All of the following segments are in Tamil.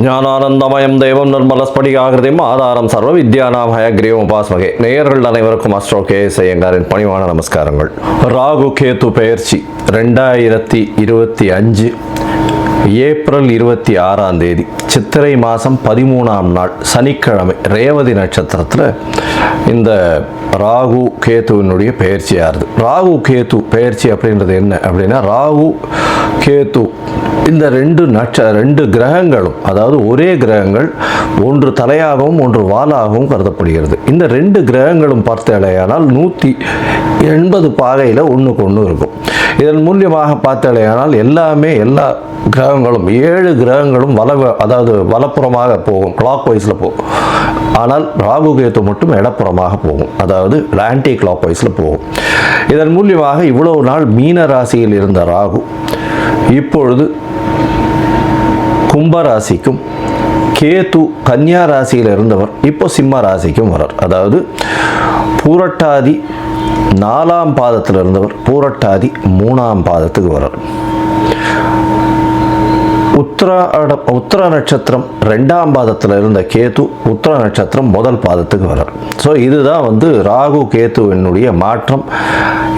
ஞானானந்தமயம் தெய்வம் நிர்மலஸ்படிகாகிருதியும் ஆதாரம் சர்வ வித்யானாம் ஹயக்ரீவம் உபாஸ்மகே. நேயர்கள் அனைவருக்கும் அஸ்ட்ரோ கேஎஸ் ஐயங்காரின் பணிவான நமஸ்காரங்கள். ராகு கேது பெயர்ச்சி 2025 ஏப்ரல் 26ஆம் தேதி சித்திரை மாதம் 13ஆம் நாள் சனிக்கிழமை ரேவதி நட்சத்திரத்தில் இந்த ராகு கேத்துவினுடைய பெயர்ச்சியாகுது. ராகு கேத்து பெயர்ச்சி அப்படின்றது என்ன அப்படின்னா, ராகு கேத்து இந்த ரெண்டு கிரகங்களும், அதாவது ஒரே கிரகங்கள், ஒன்று தலையாகவும் ஒன்று வாலாகவும் கருதப்படுகிறது. இந்த ரெண்டு கிரகங்களும் பார்த்தாலேயானால் 180 பாகையில் ஒன்றுக்கு ஒன்று இருக்கும். இதன் மூலியமாக பார்த்தாலேயானால் எல்லா கிரகங்களும் 7 கிரகங்களும் வலப்புறமாக போகும், கிளாக் வைஸில் போகும். ஆனால் ராகு கேத்து மட்டும் இடப்புறமாக போகும், அதாவது ஆன்டி கிளாக் வைஸில் போகும். இதன் மூலியமாக இவ்வளவு நாள் மீன ராசியில் இருந்த ராகு இப்பொழுது கும்பராசிக்கும், கேது கன்னியா ராசியில் இருந்தவர் இப்போ சிம்ம ராசிக்கும் வரார். அதாவது பூரட்டாதி 4ஆம் பாதத்தில் இருந்தவர் பூரட்டாதி 3ஆம் பாதத்துக்கு வரார். உத்திர நட்சத்திரம் 2ஆம் பாதத்தில் இருந்த கேது உத்திர நட்சத்திரம் 1 பாதத்துக்கு வரார். ஸோ இதுதான் ராகு கேத்துவினுடைய மாற்றம்.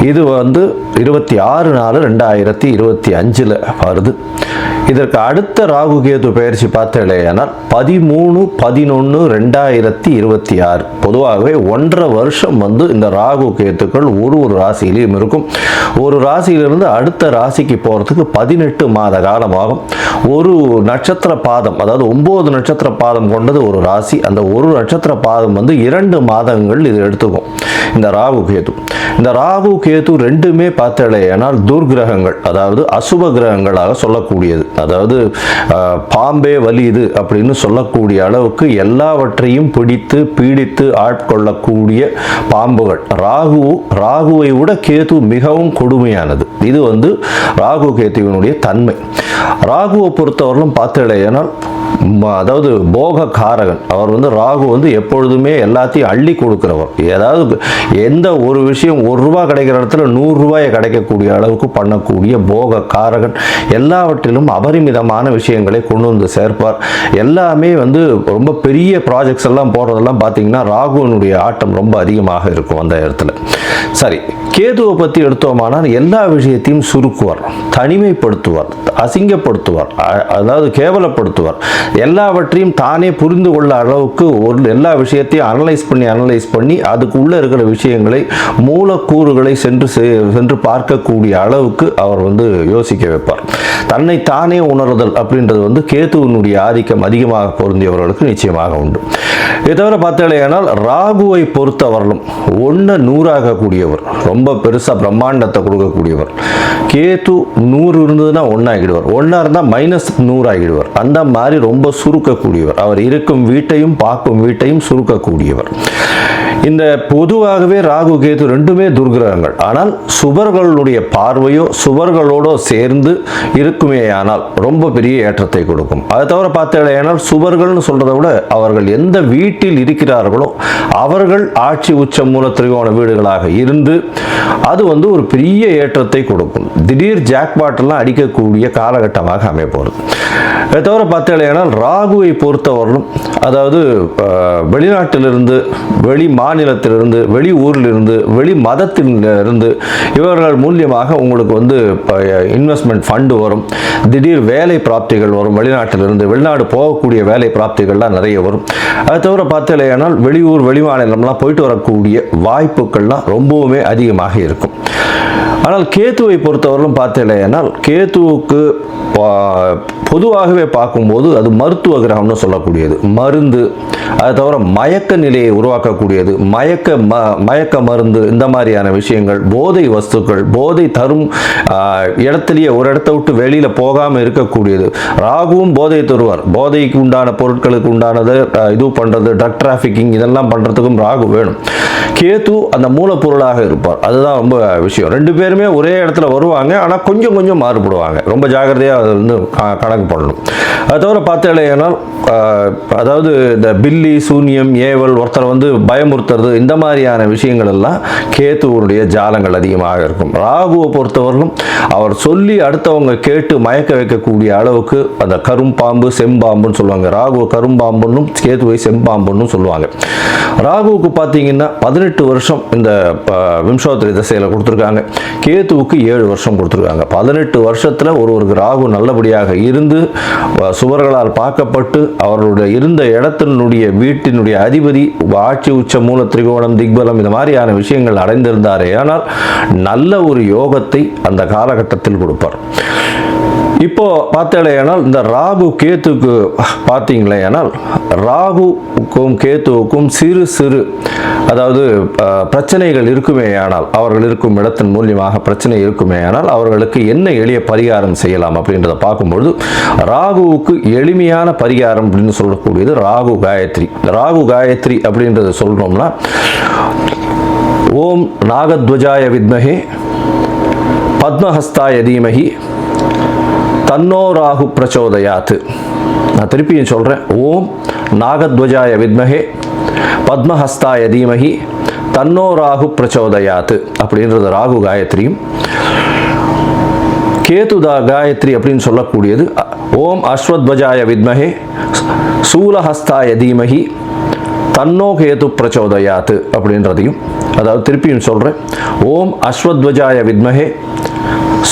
இது 26/4/2025 வருது. இதற்கு அடுத்த ராகு கேது பெயர்ச்சி பார்த்தேனால் 13/11/2026. பொதுவாகவே 1.5 வருஷம் இந்த ராகு கேத்துக்கள் ஒரு ராசியிலையும் இருக்கும். ஒரு ராசியிலிருந்து அடுத்த ராசிக்கு போகிறதுக்கு 18 மாத காலமாகும். ஒரு நட்சத்திர பாதம், அதாவது 9 நட்சத்திர பாதம் கொண்டது ஒரு ராசி. அந்த ஒரு நட்சத்திர பாதம் 2 மாதங்கள் இது எடுத்துக்கும். இந்த ராகு கேது ரெண்டுமே பார்த்தேனால் துர்கிரகங்கள், அதாவது அசுப கிரகங்களாக சொல்லக்கூடியது. அதாவது பாம்பே வலியுது அப்படின்னு சொல்லக்கூடிய அளவுக்கு எல்லாவற்றையும் பிடித்து பீடித்து ஆட்கொள்ளக்கூடிய பாம்புகள். ராகுவை விட கேது மிகவும் கொடுமையானது. இது ராகு கேத்துவினுடைய தன்மை. ராகுவை பொறுத்தவரையிலும் பார்த்தேனால் அதாவது போக காரகன். அவர் ராகு எப்பொழுதுமே எல்லாத்தையும் அள்ளி கொடுக்கிறவர். ஏதாவது எந்த ஒரு விஷயம் ₹1 கிடைக்கிற இடத்துல ₹100 கிடைக்கக்கூடிய அளவுக்கு பண்ணக்கூடிய போக காரகன். எல்லாவற்றிலும் அபரிமிதமான விஷயங்களை கொண்டு சேர்ப்பார். எல்லாமே ரொம்ப பெரிய ப்ராஜெக்ட்ஸ் எல்லாம் போடுறதெல்லாம் பார்த்தீங்கன்னா ராகுவினுடைய ஆட்டம் ரொம்ப அதிகமாக இருக்கும் அந்த இடத்துல. சரி, கேதுவை பற்றி எடுத்தோமானால் எல்லா விஷயத்தையும் சுருக்குவார், தனிமைப்படுத்துவார், அசிங்கப்படுத்துவார், அதாவது கேவலப்படுத்துவார். எல்லாவற்றையும் தானே புரிந்து கொள்ள அளவுக்கு எல்லா விஷயத்தையும் அனலைஸ் பண்ணி அதுக்குள்ளே இருக்கிற விஷயங்களை, மூலக்கூறுகளை சென்று பார்க்கக்கூடிய அளவுக்கு அவர் யோசிக்க வைப்பார். தன்னை தானே உணர்தல் அப்படின்றது கேதுவினுடைய ஆதிக்கம் அதிகமாக பொருந்தியவர்களுக்கு நிச்சயமாக உண்டு. இதை தவிர பார்த்தாலேயானால் ராகுவை பொறுத்தவர்களும் 1 100 கூடியவர், ரொம்ப பெருசாக பிரம்மாண்டத்தை கொடுக்கக்கூடியவர். கேது 100 இருந்ததுன்னா 1 ஆகிடுவார், 1 இருந்தால் -100 ஆகிடுவார். அந்த மாதிரி ரொம்ப சுருக்கக்கூடியவர். அவர் இருக்கும் வீட்டையும் பார்க்கும் வீட்டையும் சுருக்கக்கூடியவர். இந்த பொதுவாகவே ராகு கேது ரெண்டுமே துர்கிரகங்கள். ஆனால் சுபர்களுடைய பார்வையோ சுபர்களோட சேர்ந்து இருக்குமேயானால் ரொம்ப பெரிய ஏற்றத்தை கொடுக்கும். அதை தவிர பார்த்தேனால் சுபர்கள்னு சொல்றதை விட அவர்கள் எந்த வீட்டில் இருக்கிறார்களோ அவர்கள் ஆட்சி உச்ச மூல திரிகோண வீடுகளாக இருந்து அது ஒரு பெரிய ஏற்றத்தை கொடுக்கும். திடீர் ஜாக்பாட் எல்லாம் அடிக்கக்கூடிய காலகட்டமாக அமைப்போகிறது. அதை தவிர பார்த்தேனால் ராகுவை பொறுத்தவரையிலும், அதாவது வெளிநாட்டிலிருந்து, வெளி மாநிலத்திலிருந்து, வெளி ஊரிலிருந்து, வெளி மதத்திலிருந்து இவர்கள் மூலியமாக உங்களுக்கு இன்வெஸ்ட்மெண்ட் ஃபண்டு வரும். திடீர் வேலை பிராப்திகள் வரும். வெளிநாடு போகக்கூடிய வேலை பிராப்திகள்லாம் நிறைய வரும். அதை தவிர பார்த்தேனால் வெளியூர் வெளி மாநிலம்லாம் போயிட்டு வரக்கூடிய வாய்ப்புகள்லாம் ரொம்பவுமே அதிகமாக இருக்கும். ஆனால் கேத்துவை பொறுத்தவரையிலும் பார்த்தேனால் கேத்துவுக்கு பொதுவாகவே பார்க்கும்போது அது மருத்துவ கிரகம்னு சொல்லக்கூடியது. மருந்து, அதை தவிர மயக்க நிலையை உருவாக்கக்கூடியது, மயக்க மருந்து, இந்த மாதிரியான விஷயங்கள், போதை வஸ்துக்கள், போதை தரும் இடத்துலையே ஒரு இடத்த விட்டு வெளியில் போகாமல் இருக்கக்கூடியது. ராகுவும் போதை தருவார். போதைக்கு உண்டான பொருட்களுக்கு உண்டானது இது பண்ணுறது, ட்ரக் டிராஃபிக்கிங், இதெல்லாம் பண்ணுறதுக்கும் ராகு வேணும். கேது அந்த மூலப்பொருளாக இருப்பார். அதுதான் ரொம்ப விஷயம். 2 பேர் பேருமே ஒரே இடத்துல வருவாங்க, ஆனால் கொஞ்சம் கொஞ்சம் மாறுபடுவாங்க. ரொம்ப ஜாகிரதையாக அதை வந்து கணக்கு பண்ணணும். அது தவிர பார்த்தேனால் அதாவது இந்த பில்லி சூன்யம் ஏவல் ஒருத்தரை வந்து பயமுறுத்துறது இந்த மாதிரியான விஷயங்கள் எல்லாம் கேத்துவனுடைய ஜாலங்கள் அதிகமாக இருக்கும். ராகுவை பொறுத்தவரையிலும் அவர் சொல்லி அடுத்தவங்க கேட்டு மயக்க வைக்கக்கூடிய அளவுக்கு அந்த கரும்பாம்பு செம்பாம்புன்னு சொல்லுவாங்க. ராகுவை கரும்பாம்புன்னும் கேத்துவை செம்பாம்புன்னு சொல்லுவாங்க. ராகுவுக்கு பார்த்தீங்கன்னா 18 வருஷம் இந்த விம்சோத்தரி திசையில் கொடுத்துருக்காங்க. கேத்துவுக்கு 7 வருஷம் கொடுத்துருக்காங்க. 18 வருஷத்தில் ஒருவருக்கு ராகு நல்லபடியாக இருந்து சுவர்களால் பார்க்கப்பட்டு அவர்களுடைய இருந்த இடத்தினுடைய வீட்டினுடைய அதிபதி ஆட்சி உச்ச மூல திரிகோணம் திக்பலம் இந்த மாதிரியான விஷயங்கள் அடைந்திருந்தாரே ஆனால் நல்ல ஒரு யோகத்தை அந்த காலகட்டத்தில் கொடுப்பார். இப்போ பார்த்தேனால் இந்த ராகு கேத்துக்கு பார்த்தீங்களேனால் ராகுக்கும் கேத்துவுக்கும் சிறு சிறு அதாவது பிரச்சனைகள் இருக்குமே ஆனால் அவர்கள் இருக்கும் இடத்தின் மூலியமாக பிரச்சனை இருக்குமே ஆனால் அவர்களுக்கு என்ன எளிய பரிகாரம் செய்யலாம் அப்படின்றத பார்க்கும்பொழுது ராகுவுக்கு எளிமையான பரிகாரம் அப்படின்னு சொல்லக்கூடியது ராகு காயத்ரி. ராகு காயத்ரி அப்படின்றத சொல்லணும்னா ஓம் நாகத்வஜாய வித்மஹே பத்மஹஸ்தாய தீமஹி தன்னோ ராகு பிரச்சோதயாத். நான் திருப்பியும் சொல்கிறேன். ஓம் நாகத்வஜாய வித்மஹே பத்மஹஸ்தாய தீமஹி தன்னோ ராகு பிரச்சோதயாத் அப்படின்றது ராகு காயத்ரியும். கேதுதா காயத்ரி அப்படின்னு சொல்லக்கூடியது ஓம் அஸ்வத்வஜாய வித்மஹே சூலஹஸ்தாய தீமஹி தன்னோ கேது பிரச்சோதயாத் அப்படின்றதையும், அதாவது திருப்பியும் சொல்கிறேன். ஓம் அஸ்வத்வஜாய வித்மஹே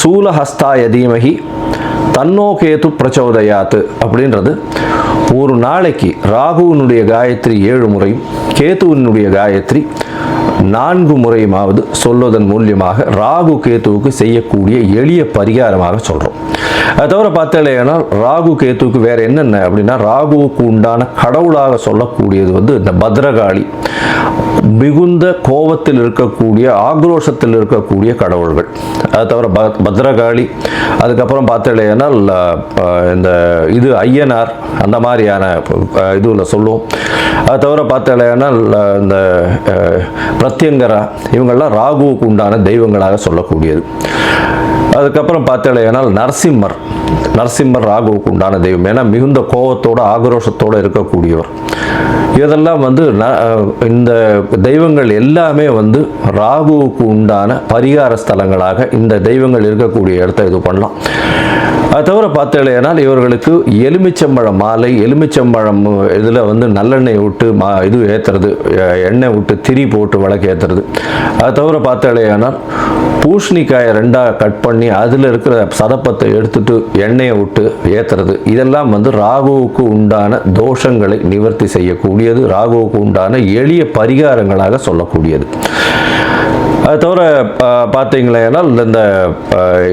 சூலஹஸ்தாய தீமஹி தன்னோ கேது பிரச்சோதயாத் அப்படின்றது ஒரு நாளைக்கு ராகுவினுடைய காயத்ரி 7 முறையும் கேதுவினுடைய காயத்ரி 4 முறையுமாவது சொல்வதன் மூலியமாக ராகு கேத்துவுக்கு செய்யக்கூடிய எளிய பரிகாரமாக சொல்கிறோம். அது தவிர பார்த்தேனால் ராகு கேத்துவுக்கு வேறு என்னென்ன அப்படின்னா ராகுவுக்கு உண்டான கடவுளாக சொல்லக்கூடியது வந்து இந்த பத்ரகாளி, மிகுந்த கோபத்தில் இருக்கக்கூடிய ஆக்ரோஷத்தில் இருக்கக்கூடிய கடவுள்கள். அது தவிர பத்ரகாளி, அதுக்கப்புறம் பார்த்தேனால் இந்த இது ஐயனார் அந்த மாதிரியான இதுவில் சொல்லுவோம். அது தவிர பார்த்தேனால் இந்த பிரத்யங்கரா இவங்கள்லாம் ராகுவுக்கு உண்டான தெய்வங்களாக சொல்லக்கூடியது. அதுக்கப்புறம் பார்த்தேனால் நரசிம்மர் ராகுவுக்கு உண்டான தெய்வம். ஏன்னா மிகுந்த கோபத்தோடு ஆக்ரோஷத்தோடு இருக்கக்கூடியவர். இதெல்லாம் வந்து இந்த தெய்வங்கள் எல்லாமே வந்து ராகுவுக்கு உண்டான பரிகார ஸ்தலங்களாக இந்த தெய்வங்கள் இருக்கக்கூடிய இடத்த இது பண்ணலாம். அது தவிர பார்த்தேனால் இவர்களுக்கு எலுமிச்சம்பழம் மாலை, எலுமிச்சம்பழம் இதில் வந்து நல்லெண்ணெய் விட்டு இது ஏற்றுறது, எண்ணெய் விட்டு திரி போட்டு விளக்கு ஏற்றுறது. அது தவிர பார்த்தேனால் பூசணிக்காயை 2ஆக கட் பண்ணி அதில் இருக்கிற சதப்பத்தை எடுத்துட்டு எண்ணெயை விட்டு ஏற்றுறது. இதெல்லாம் வந்து ராகுவுக்கு உண்டான தோஷங்களை நிவர்த்தி செய்யக்கூடியது, ராகுவுக்கு உண்டான எளிய பரிகாரங்களாக சொல்லக்கூடியது. அது தவிர பார்த்தீங்களேனால் இந்த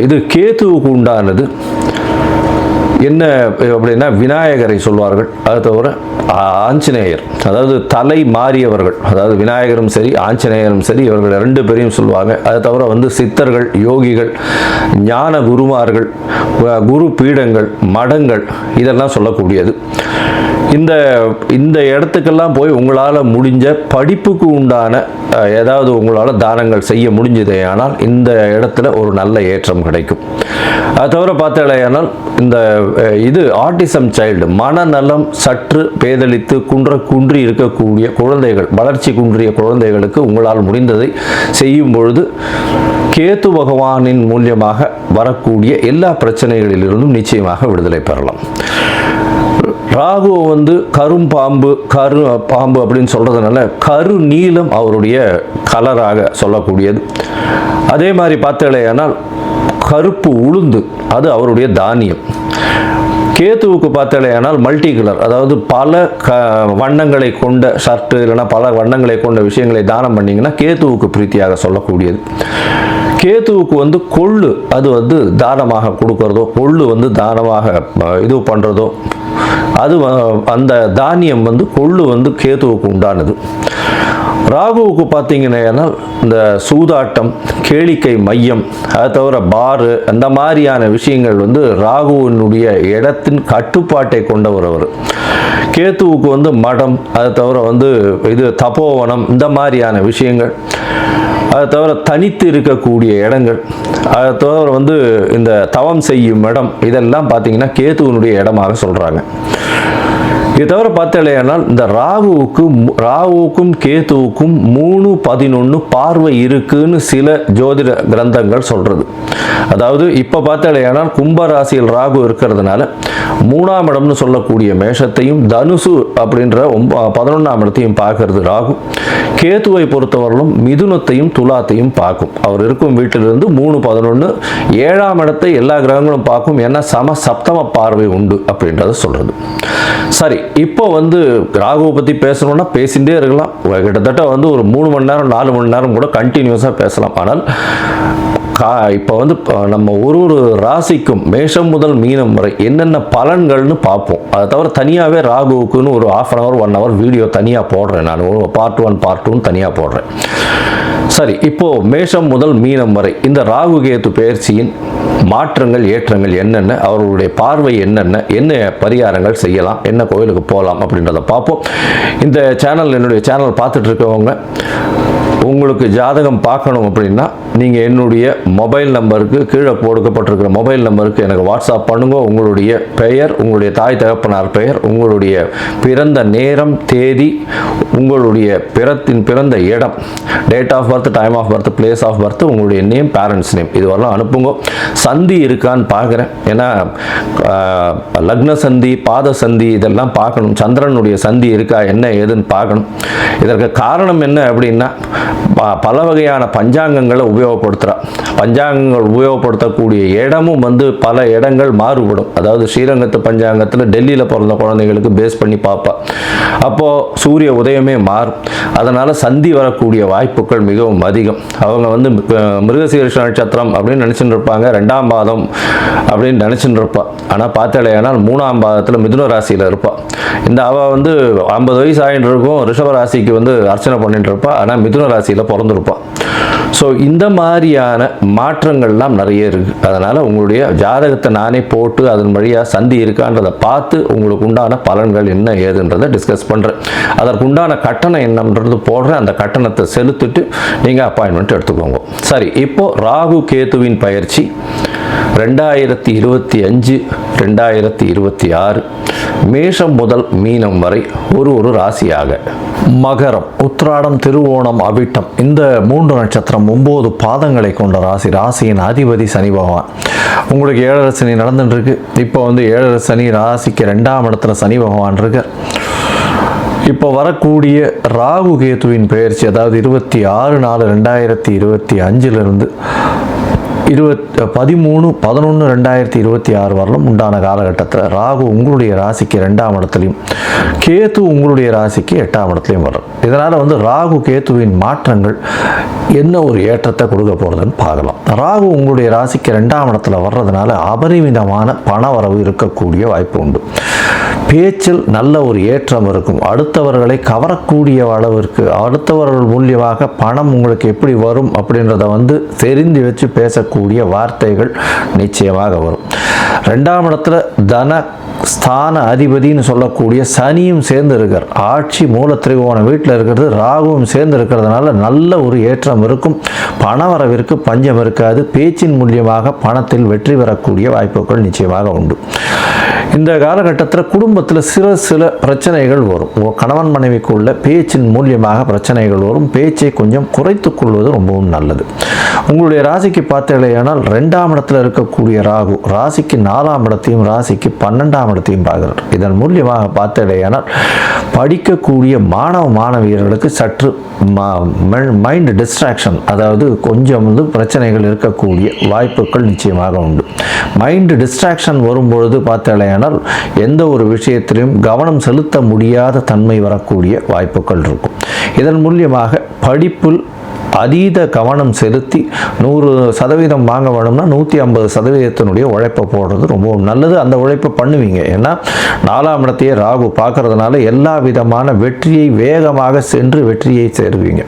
இது கேத்துவுக்கு உண்டானது என்ன அப்படின்னா விநாயகரை சொல்வார்கள். அது தவிர ஆஞ்சநேயர், அதாவது தலை மாறியவர்கள், அதாவது விநாயகரும் சரி ஆஞ்சநேயரும் சரி இவர்கள் 2 பேரையும் சொல்லுவாங்க. அது தவிர வந்து சித்தர்கள், யோகிகள், ஞான குருமார்கள், குரு பீடங்கள், மடங்கள் இதெல்லாம் சொல்லக்கூடியது. இந்த இடத்துக்கெல்லாம் போய் உங்களால் முடிஞ்ச படிப்புக்கு உண்டான ஏதாவது உங்களால் தானங்கள் செய்ய முடிஞ்சதே ஆனால் இந்த இடத்துல ஒரு நல்ல ஏற்றம் கிடைக்கும். அது தவிர பார்த்தேனால் இந்த இது ஆட்டிசம் சைல்டு, மனநலம் சற்று பேதலித்து குன்றி இருக்கக்கூடிய குழந்தைகள், வளர்ச்சி குன்றிய குழந்தைகளுக்கு உங்களால் முடிந்ததை செய்யும் பொழுது கேத்து பகவானின் மூலியமாக வரக்கூடிய எல்லா பிரச்சனைகளிலிருந்தும் நிச்சயமாக விடுதலை பெறலாம். ராகு வந்து பாம்பு அப்படின்னு சொல்கிறதுனால கரு நீலம் அவருடைய கலராக சொல்லக்கூடியது. அதே மாதிரி பார்த்தேனால் கருப்பு உளுந்து அது அவருடைய தானியம். கேத்துவுக்கு பார்த்தேனால் மல்டி கலர், அதாவது பல வண்ணங்களை கொண்ட ஷர்ட்டு இல்லைன்னா பல வண்ணங்களை கொண்ட விஷயங்களை தானம் பண்ணிங்கன்னா கேத்துவுக்கு பிரீத்தியாக சொல்லக்கூடியது. கேத்துவுக்கு வந்து கொள்ளு அது வந்து தானமாக கொடுக்கறதோ, கொள்ளு வந்து தானமாக இது பண்ணுறதோ, அது அந்த தானியம் வந்து கொள்ளு வந்து கேத்துவுக்கு உண்டானது. ராகுவுக்கு பார்த்தீங்கன்னா இந்த சூதாட்டம், கேளிக்கை மையம், அதை தவிர பாரு, அந்த மாதிரியான விஷயங்கள் வந்து ராகுவினுடைய இடத்தின் கட்டுப்பாட்டை கொண்டவர் அவர். கேத்துவுக்கு வந்து மடம், அதை தவிர வந்து இது தபோவனம், இந்த மாதிரியான விஷயங்கள், அதை தவிர தனித்து இருக்கக்கூடிய இடங்கள், அதை தவிர வந்து இந்த தவம் செய்யும் இடம், இதெல்லாம் பார்த்தீங்கன்னா கேத்துவனுடைய இடமாக சொல்கிறாங்க. இது தவிர பார்த்தலையானால் இந்த ராகுவுக்கும் கேத்துவுக்கும் 3-11 பார்வை இருக்குன்னு சில ஜோதிட கிரந்தங்கள் சொல்கிறது. அதாவது இப்போ பார்த்தலையானால் கும்பராசியில் ராகு இருக்கிறதுனால 3ஆம் இடம்னு சொல்லக்கூடிய மேஷத்தையும் தனுசு அப்படின்ற 11ஆம் இடத்தையும் பார்க்கறது ராகு. கேத்துவை பொறுத்தவரையிலும் மிதுனத்தையும் துலாத்தையும் பார்க்கும். அவர் இருக்கும் வீட்டிலிருந்து 3-11 7ஆம் இடத்தை எல்லா கிரகங்களும் பார்க்கும். ஏன்னா சப்தம பார்வை உண்டு அப்படின்றத சொல்கிறது. சரி, இப்போ வந்து ராகுவை பற்றி பேசணும்னா பேசிகிட்டே இருக்கலாம். கிட்டத்தட்ட வந்து ஒரு 3 மணி நேரம் 4 மணி நேரம் கூட கண்டினியூஸாக பேசலாம். ஆனால் இப்போ வந்து நம்ம ஒரு ராசிக்கும் மேஷம் முதல் மீனம் வரை என்னென்ன பலன்கள்னு பார்ப்போம். அதை தவிர தனியாகவே ராகுவுக்குன்னு ஒரு 1/2 hour 1 hour வீடியோ தனியாக போடுறேன். நான் பார்ட் 1 பார்ட் 2 தனியாக போடுறேன். சரி, இப்போ மேஷம் முதல் மீனம் வரை இந்த ராகு கேத்து பெயர்ச்சியின் மாற்றங்கள், ஏற்றங்கள் என்னென்ன, அவர்களுடைய பார்வை என்னென்ன, என்ன பரிகாரங்கள் செய்யலாம், என்ன கோயிலுக்கு போகலாம் அப்படின்றத பார்ப்போம். இந்த சேனல், என்னுடைய சேனல் பார்த்துட்டு இருக்கவங்க உங்களுக்கு ஜாதகம் பார்க்கணும் அப்படின்னா நீங்கள் என்னுடைய மொபைல் நம்பருக்கு, கீழே கொடுக்கப்பட்டிருக்கிற மொபைல் நம்பருக்கு எனக்கு வாட்ஸ்அப் பண்ணுங்க. உங்களுடைய பெயர், உங்களுடைய தாய் தகப்பனார் பெயர், உங்களுடைய பிறந்த நேரம், தேதி, உங்களுடைய பிறந்த இடம், date of birth, time of birth, place of birth, உங்களுடைய நேம், பேரண்ட்ஸ் நேம், இது வரலாம் அனுப்புங்க. சந்தி இருக்கான்னு பார்க்குறேன். ஏன்னா லக்ன சந்தி, பாத சந்தி இதெல்லாம் பார்க்கணும். சந்திரனுடைய சந்தி இருக்கா, என்ன ஏதுன்னு பார்க்கணும். இதற்கு காரணம் என்ன அப்படின்னா பல வகையான பஞ்சாங்கங்களை உபயோகப்படுத்துகிறா. பஞ்சாங்கங்கள் உபயோகப்படுத்தக்கூடிய இடமும் வந்து பல இடங்கள் மாறுபடும். அதாவது ஸ்ரீரங்கத்து பஞ்சாங்கத்தில் டெல்லியில் பிறந்த குழந்தைகளுக்கு பேஸ் பண்ணி பார்ப்பா. அப்போது சூரிய உதயமே மாறும். அதனால் சந்தி வரக்கூடிய வாய்ப்புகள் மிகவும் அதிகம். அவங்க வந்து மிருகசீரிஷ நட்சத்திரம் அப்படின்னு நினச்சிட்டு இருப்பாங்க, 2ஆம் பாதம் அப்படின்னு நினச்சிட்டு இருப்பாள். ஆனால் பார்த்தாலேனால் 3ஆம் பாதத்தில் மிதுன ராசியில் இருப்பாள். இந்த அவள் வந்து 50 வயசு ஆகிட்டு இருக்கும், ரிஷப ராசிக்கு வந்து அர்ச்சனை பண்ணிட்டு இருப்பாள். ஆனால் மிதுன ராசியில் பிறந்திருப்பாள். ஸோ இந்த மாதிரியான மாற்றங்கள்லாம் நிறைய இருக்குது. அதனால் உங்களுடைய ஜாதகத்தை நானே போட்டு அதன் வழியாக சந்தி இருக்கான்றதை பார்த்து உங்களுக்கு உண்டான பலன்கள் என்ன ஏதுன்றதை டிஸ்கஸ் பண்ணுறேன். அதற்குண்டான கட்டணம் என்னன்றது போடுறேன். அந்த கட்டணத்தை செலுத்திட்டு நீங்கள் அப்பாயின்மெண்ட் எடுத்துக்கோங்க. சரி, இப்போது ராகு கேத்துவின் பயிற்சி 2025 2026 மேஷம் முதல் மீனம் வரை ஒரு ராசியாக. மகரம், உத்திராடம், திருவோணம், அவிட்டம், இந்த 3 நட்சத்திரம் 9 பாதங்களை கொண்ட ராசி. ராசியின் அதிபதி சனி பகவான். உங்களுக்கு 7 சனி நடந்துட்டு இருக்கு. இப்போ வந்து 7 சனி, ராசிக்கு 2ஆம் இடத்துல சனி பகவான் இருக்கார். இப்போ வரக்கூடிய ராகு கேத்துவின் பெயர்ச்சி, அதாவது 26/4/2025 13/11/2026 வரலும் உண்டான காலகட்டத்தில் ராகு உங்களுடைய ராசிக்கு 2ஆம் இடத்துலையும், கேத்து உங்களுடைய ராசிக்கு 8ஆம் இடத்துலையும் வரும். இதனால் வந்து ராகு கேத்துவின் மாற்றங்கள் என்ன ஒரு ஏற்றத்தை கொடுக்க போகிறதுன்னு பார்க்கலாம். ராகு உங்களுடைய ராசிக்கு 2ஆம் இடத்துல வர்றதுனால அபரிமிதமான பண வரவு இருக்கக்கூடிய வாய்ப்பு உண்டு. பேச்சில் நல்ல ஒரு ஏற்றம் இருக்கும். அடுத்தவர்களை கவரக்கூடிய அளவிற்கு, அடுத்தவர்கள் மூலியமாக பணம் உங்களுக்கு எப்படி வரும் அப்படின்றத வந்து தெரிந்து வச்சு பேசக்கூடிய வார்த்தைகள் நிச்சயமாக வரும். 2ஆம் இடத்துல தன ஸ்தான அதிபதினு சொல்லக்கூடிய சனியும் சேர்ந்து இருக்கார். ஆட்சி மூல திரிகோண வீட்டில் இருக்கிறது, ராகுவும் சேர்ந்து இருக்கிறதுனால நல்ல ஒரு ஏற்றம் இருக்கும். பணவரவிற்கு பஞ்சம் இருக்காது. பேச்சின் மூலியமாக பணத்தில் வெற்றி பெறக்கூடிய வாய்ப்புகள் நிச்சயமாக உண்டு. இந்த காலகட்டத்தில் குடும்பத்தில் சில பிரச்சனைகள் வரும். கணவன் மனைவிக்குள்ள பேச்சின் மூலியமாக பிரச்சனைகள் வரும். பேச்சை கொஞ்சம் குறைத்துக் கொள்வது ரொம்பவும் நல்லது. உங்களுடைய ராசிக்கு பார்த்தீங்கன்னா 2ஆம் இடத்துல இருக்கக்கூடிய ராகு ராசிக்கு 4ஆம் இடத்தையும் ராசிக்கு 12ஆம் இடத்தையும் பார்க்கிறார். இதன் மூலியமாக பார்த்தீங்கன்னா படிக்கக்கூடிய மாணவியர்களுக்கு சற்று மைண்ட் டிஸ்ட்ராக்ஷன், அதாவது கொஞ்சம் வந்து பிரச்சனைகள் இருக்கக்கூடிய வாய்ப்புகள் நிச்சயமாக உண்டு. மைண்ட் டிஸ்ட்ராக்ஷன் வரும்பொழுது பார்த்தீங்கன்னா எந்த ஒரு விஷயத்திலும் கவனம் செலுத்த முடியாத தன்மை வரக்கூடிய வாய்ப்புகள் இருக்கும். இதன் மூலியமாக படிப்பில் அதீத கவனம் செலுத்தி 100% வாங்க வேணும்னா 150% உழைப்பை போடுறது ரொம்ப நல்லது. அந்த உழைப்பை பண்ணுவீங்க. ஏன்னா 4ஆம் இடத்தையே ராகு பார்க்கறதுனால எல்லா விதமான வெற்றியை வேகமாக சென்று வெற்றியை சேருவீங்க.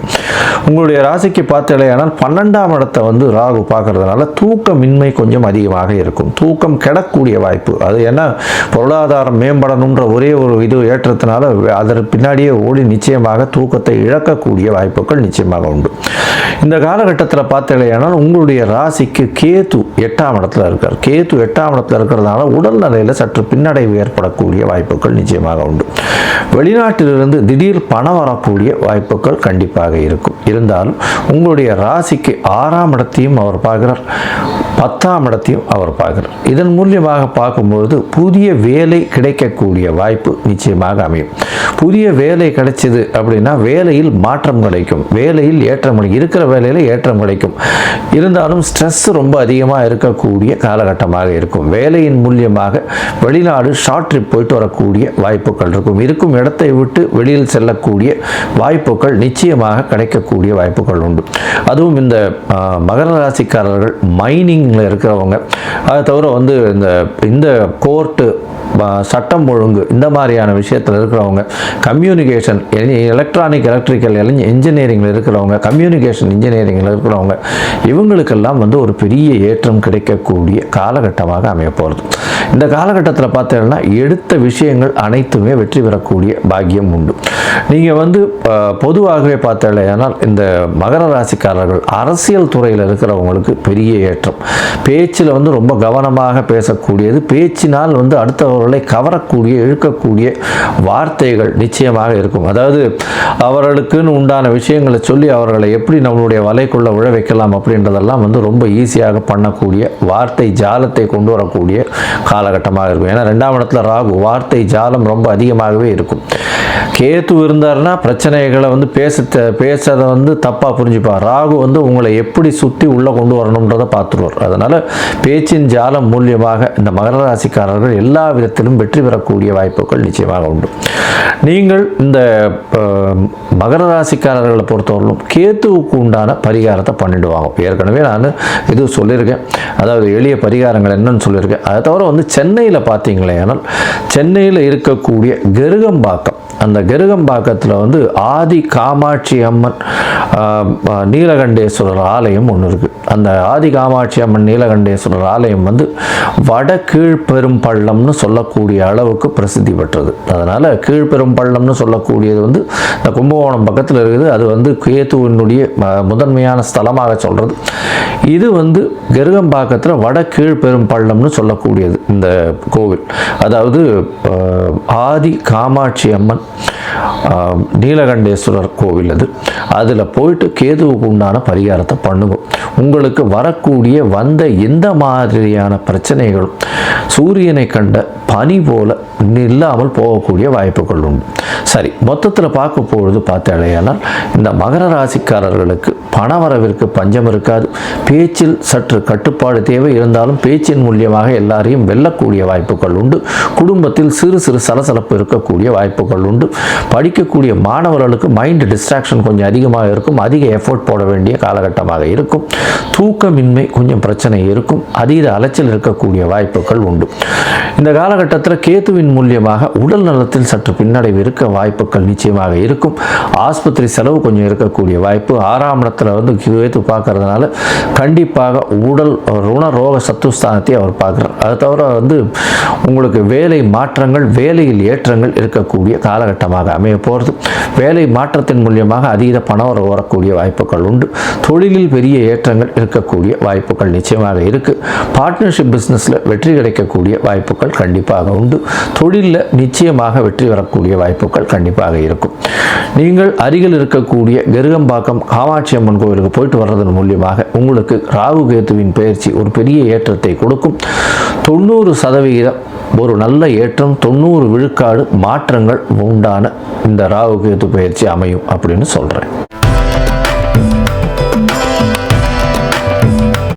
உங்களுடைய ராசிக்கு பார்த்தலையானால் 12ஆம் இடத்தை ராகு பார்க்கறதுனால தூக்கமின்மை கொஞ்சம் அதிகமாக இருக்கும். தூக்கம் கெடக்கூடிய வாய்ப்பு. அது ஏன்னா பொருளாதாரம் மேம்படணுன்ற ஒரே ஒரு இது ஏற்றத்தினால அதற்கு பின்னாடியே ஓடி நிச்சயமாக தூக்கத்தை இழக்கக்கூடிய வாய்ப்புகள் நிச்சயமாக உண்டு. இந்த காலகட்டத்தில் பார்த்தலையானால் உங்களுடைய ராசிக்கு கேது 8ஆம் இடத்துல இருக்கார். கேது 8ஆம் இடத்துல இருக்கிறதுனால உடல்நிலையில் சற்று பின்னடைவு ஏற்படக்கூடிய வாய்ப்புகள் நிச்சயமாக உண்டு. வெளிநாட்டிலிருந்து திடீர் பணம் வரக்கூடிய வாய்ப்புகள் கண்டிப்பாக இருக்கும். இருந்தாலும் உங்களுடைய ராசிக்கு 6ஆம் இடத்தையும் அவர் பார்க்கிறார், 10ஆம் இடத்தையும் அவர் பார்க்கிறார். இதன் மூலியமாக பார்க்கும்பொழுது புதிய வேலை கிடைக்கக்கூடிய வாய்ப்பு நிச்சயமாக அமையும். புதிய வேலை கிடைச்சது அப்படின்னா வேலையில் மாற்றம் கிடைக்கும், வேலையில் ஏற்றம் கிடைக்கும், இருக்கிற வேலையில் ஏற்றம் கிடைக்கும். இருந்தாலும் ஸ்ட்ரெஸ் ரொம்ப அதிகமாக இருக்கக்கூடிய காலகட்டமாக இருக்கும். வேலையின் மூலியமாக வெளிநாடு ஷார்ட் ட்ரிப் போயிட்டு வரக்கூடிய வாய்ப்புகள் இருக்கும். இருக்கும் இடத்தை விட்டு வெளியில் செல்லக்கூடிய வாய்ப்புகள் நிச்சயமாக கிடைக்கக்கூடிய வாய்ப்புகள் உண்டு. அதுவும் இந்த மகர ராசிக்காரர்கள் மைனிங்கில் இருக்கிறவங்க, அதை தவிர இந்த கோர்ட்டு சட்டம் ஒழுங்கு இந்த மாதிரியான விஷயத்தில் இருக்கிறவங்க, கம்யூனிகேஷன் எலக்ட்ரிக்கல் இன்ஜினியரிங்கில் இருக்கிறவங்க, கம்யூனிகேஷன் இன்ஜினியரிங்கில் இருக்கிறவங்க, இவங்களுக்கெல்லாம் ஒரு பெரிய ஏற்றம் கிடைக்கக்கூடிய காலகட்டமாக அமைய போகிறது. இந்த காலகட்டத்தில் பார்த்தீங்கன்னா எடுத்த விஷயங்கள் அனைத்துமே வெற்றி பெறக்கூடிய பாக்கியம் உண்டு. நீங்கள் பொதுவாகவே பார்த்தீங்கன்னா இந்த மகர ராசிக்காரர்கள் அரசியல் துறையில் இருக்கிறவங்களுக்கு பெரிய ஏற்றம். பேச்சில் ரொம்ப கவனமாக பேசக்கூடியது, பேச்சினால் அடுத்தவர்களை கவரக்கூடிய இழுக்கக்கூடிய வார்த்தைகள் நிச்சயமாக இருக்கும். அதாவது அவர்களுக்குன்னு உண்டான விஷயங்களை சொல்லி அவர்களை எப்படி நம்மளுடைய வலைக்குள்ள விழ வைக்கலாம் அப்படின்றதெல்லாம் ரொம்ப ஈஸியாக பண்ணக்கூடிய வார்த்தை ஜாலத்தை கொண்டு வரக்கூடிய காலகட்டமாக இருக்கும். ஏன்னா 2ஆம் இடத்துல ராகு, வார்த்தை ஜாலம் ரொம்ப அதிகமாகவே இருக்கும். கேது இருந்தாருன்னா பிரச்சனைகளை பேசுறதை தப்பாக புரிஞ்சுப்பார். ராகு உங்களை எப்படி சுற்றி உள்ளே கொண்டு வரணுன்றதை பார்த்துருவார். அதனால் பேச்சின் ஜாலம் மூலியமாக இந்த மகர ராசிக்காரர்கள் எல்லா விதத்திலும் வெற்றி பெறக்கூடிய வாய்ப்புகள் நிச்சயமாக உண்டு. நீங்கள் இந்த மகர ராசிக்காரர்களை பொறுத்தவரையிலும் கேத்துவுக்கு உண்டான பரிகாரத்தை பண்ணிடுவாங்க. ஏற்கனவே நான் இது சொல்லியிருக்கேன், அதாவது எளிய பரிகாரங்கள் என்னன்னு சொல்லியிருக்கேன். அதை தவிர சென்னையில் பார்த்தீங்களே, ஆனால் சென்னையில் இருக்கக்கூடிய கெருகம்பாக்கம், அந்த கெருகம்பாக்கத்தில் ஆதி காமாட்சி அம்மன் நீலகண்டேஸ்வரர் ஆலயம் ஒன்று இருக்குது. அந்த ஆதி காமாட்சி அம்மன் நீலகண்டேஸ்வரர் ஆலயம் வட கீழ்பெரும்பள்ளம்னு சொல்லக்கூடிய அளவுக்கு பிரசித்தி பெற்றது. அதனால் கீழ்பெரும்பள்ளம்னு சொல்லக்கூடியது இந்த கும்பகோணம் பக்கத்தில் இருக்குது. அது கேத்துவினுடைய முதன்மையான ஸ்தலமாக சொல்கிறது. இது கெருகம்பாக்கத்தில் வட கீழ்பெரும்பள்ளம்னு சொல்லக்கூடியது இந்த கோவில். அதாவது ஆதி காமாட்சி அம்மன் நீலகண்டேஸ்வரர் கோவில் அது. அதில் போயிட்டு கேதுவுக்கு உண்டான பரிகாரத்தை பண்ணுங்க. உங்களுக்கு வரக்கூடிய எந்த மாதிரியான பிரச்சனைகளும் சூரியனை கண்ட பனி போல இல்லாமல் போகக்கூடிய வாய்ப்புகள் உண்டு. சரி, மொத்தத்தில் பார்க்க பொழுது பார்த்தாலேயானால் இந்த மகர ராசிக்காரர்களுக்கு பணவரவிற்கு பஞ்சம் இருக்காது. பேச்சில் சற்று கட்டுப்பாடு தேவை. இருந்தாலும் பேச்சின் மூலியமாக எல்லாரையும் வெல்லக்கூடிய வாய்ப்புகள் உண்டு. குடும்பத்தில் சிறு சிறு சலசலப்பு இருக்கக்கூடிய வாய்ப்புகள் உண்டு. படிக்கக்கூடிய மாணவர்களுக்கு மைண்ட் டிஸ்ட்ராக்ஷன் கொஞ்சம் அதிகமாக இருக்கும். அதிக எஃபோர்ட் போட வேண்டிய காலகட்டமாக இருக்கும். தூக்கமின்மை கொஞ்சம் பிரச்சனை இருக்கும். அதீத அலைச்சல் இருக்கக்கூடிய வாய்ப்புகள் உண்டு. இந்த காலகட்டத்தில் கேத்துவின் மூலியமாக உடல் நலத்தில் சற்று பின்னடைவு இருக்க வாய்ப்புகள் நிச்சயமாக இருக்கும். ஆஸ்பத்திரி செலவு கொஞ்சம் இருக்கக்கூடிய வாய்ப்பு. 6ஆம் இடத்துல கேத்து பார்க்கறதுனால கண்டிப்பாக உடல் ருணரோக சத்துஸ்தானத்தை அவர் பார்க்குறார். அது தவிர உங்களுக்கு வேலை மாற்றங்கள், வேலையில் ஏற்றங்கள் இருக்கக்கூடிய காலகட்டமாக அமைய போகிறது. வேலை மாற்றத்தின் மூலியமாக அதீத பணம் வரக்கூடிய வாய்ப்புகள் உண்டு. தொழிலில் பெரிய ஏற்றங்கள் இருக்கக்கூடிய வாய்ப்புகள் நிச்சயமாக இருக்குது. பார்ட்னர்ஷிப் பிஸ்னஸில் வெற்றி கிடைக்கக்கூடிய வாய்ப்புகள் கண்டிப்பாக உண்டு. தொழிலில் நிச்சயமாக வெற்றி வரக்கூடிய வாய்ப்புகள் கண்டிப்பாக இருக்கும். நீங்கள் அருகில் இருக்கக்கூடிய கெருகம்பாக்கம் காமாட்சி அம்மன் கோவிலுக்கு போயிட்டு வர்றதன் மூலியமாக உங்களுக்கு ராகு கேத்துவின் பயிற்சி ஒரு பெரிய ஏற்றத்தை கொடுக்கும். 90% ஒரு நல்ல ஏற்றம், 90 விழுக்காடு மாற்றங்கள் உண்டான இந்த ராகு கேத்து பயிற்சி அமையும் அப்படின்னு சொல்கிறேன்.